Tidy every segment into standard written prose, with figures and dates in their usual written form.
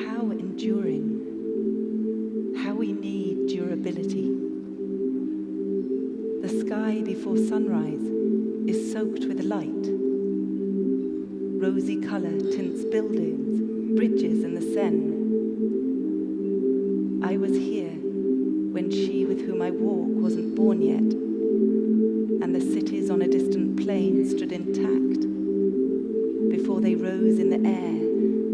How enduring, how we need durability. The sky before sunrise is soaked with light. Rosy colour tints buildings, bridges and the Seine. I was here when she with whom I walk wasn't born yet, and the cities on a distant plain stood intact before they rose in the air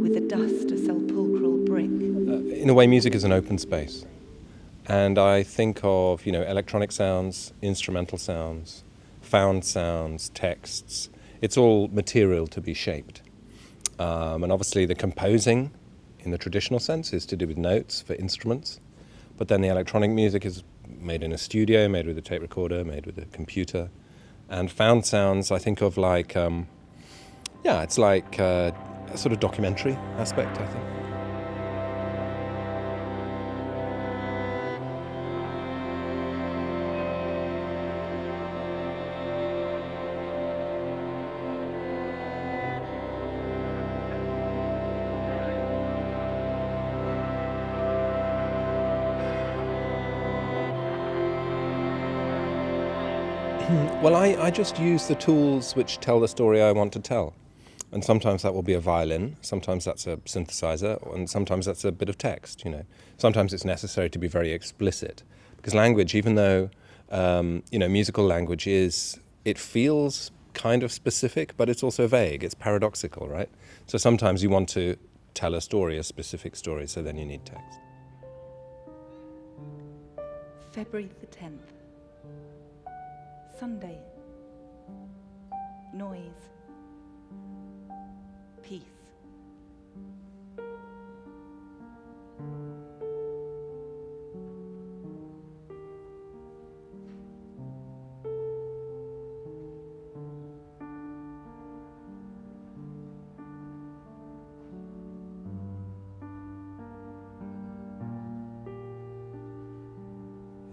with the dust of sepulchral brick. In a way, music is an open space. And I think of, electronic sounds, instrumental sounds, found sounds, texts. It's all material to be shaped. And obviously the composing, in the traditional sense, is to do with notes for instruments. But then the electronic music is made in a studio, made with a tape recorder, made with a computer. And found sounds, I think of like, it's like a sort of documentary aspect, I think. Well, I just use the tools which tell the story I want to tell. And sometimes that will be a violin, sometimes that's a synthesizer, and sometimes that's a bit of text, Sometimes it's necessary to be very explicit. Because language, even though, musical language it feels kind of specific, but it's also vague, it's paradoxical, right? So sometimes you want to tell a story, a specific story, so then you need text. February the 10th. Sunday. Noise. Peace.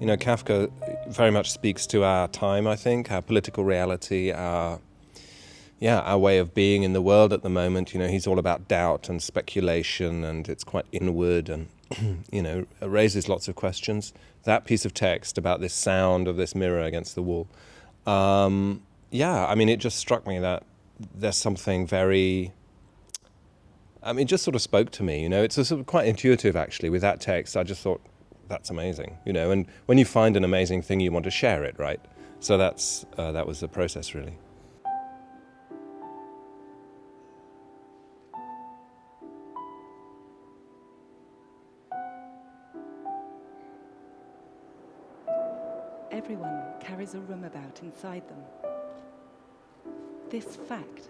Kafka very much speaks to our time, I think, our political reality, our way of being in the world at the moment. He's all about doubt and speculation, and it's quite inward and, it raises lots of questions. That piece of text about this sound of this mirror against the wall, it just struck me that there's something very... it just sort of spoke to me, It's sort of quite intuitive, actually, with that text. I just thought, that's amazing, and when you find an amazing thing, you want to share it, right? So that was the process, really. Everyone carries a room about inside them. This fact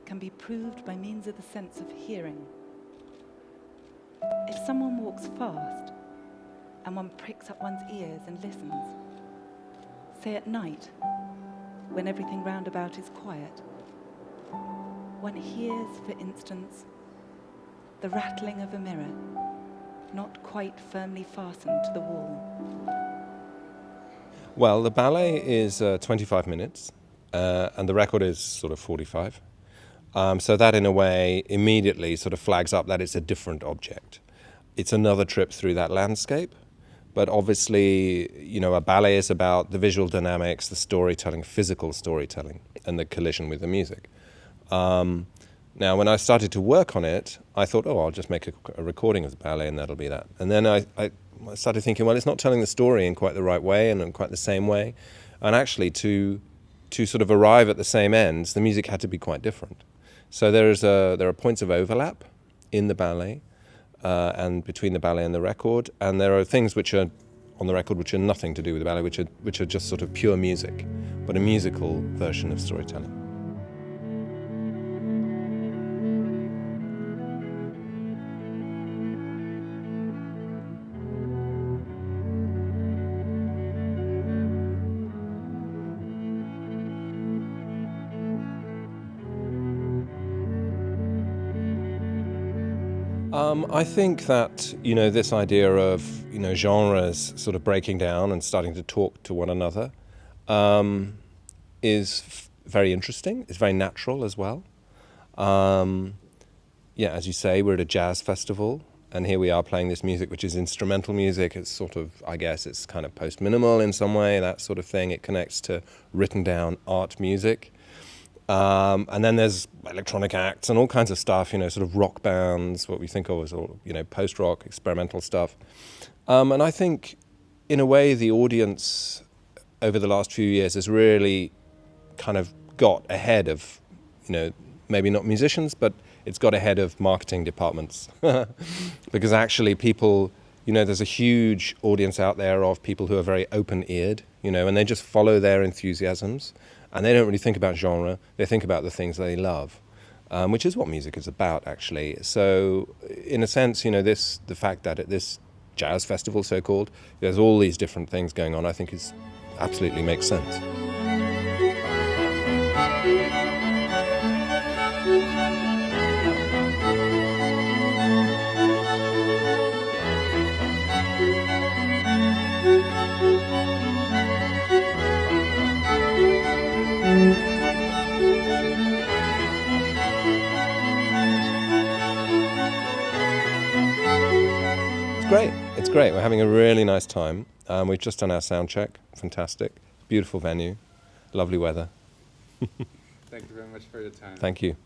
can be proved by means of the sense of hearing. If someone walks fast, and one pricks up one's ears and listens, say at night, when everything round about is quiet, one hears, for instance, the rattling of a mirror, not quite firmly fastened to the wall. Well, the ballet is 25 minutes, and the record is sort of 45. So that, in a way, immediately sort of flags up that it's a different object. It's another trip through that landscape. But obviously, a ballet is about the visual dynamics, the storytelling, physical storytelling, and the collision with the music. Now, when I started to work on it, I thought, I'll just make a recording of the ballet and that'll be that. And then I started thinking, well, it's not telling the story in quite the right way and in quite the same way. And actually, to sort of arrive at the same ends, the music had to be quite different. So there are points of overlap in the ballet, and between the ballet and the record, and there are things which are on the record which are nothing to do with the ballet, which are just sort of pure music, but a musical version of storytelling. I think that, this idea of, genres sort of breaking down and starting to talk to one another is very interesting. It's very natural as well. As you say, we're at a jazz festival. And here we are playing this music, which is instrumental music. It's sort of, I guess, it's kind of post-minimal in some way, that sort of thing. It connects to written down art music. And then there's electronic acts and all kinds of stuff, sort of rock bands, what we think of as all, post-rock, experimental stuff. And I think, in a way, the audience over the last few years has really kind of got ahead of, maybe not musicians, but it's got ahead of marketing departments. Because actually people, there's a huge audience out there of people who are very open-eared, and they just follow their enthusiasms. And they don't really think about genre, they think about the things they love, which is what music is about, actually. So, in a sense, the fact that at this jazz festival, so-called, there's all these different things going on, I think absolutely makes sense. It's great. We're having a really nice time. We've just done our sound check. Fantastic. Beautiful venue. Lovely weather. Thank you very much for your time. Thank you.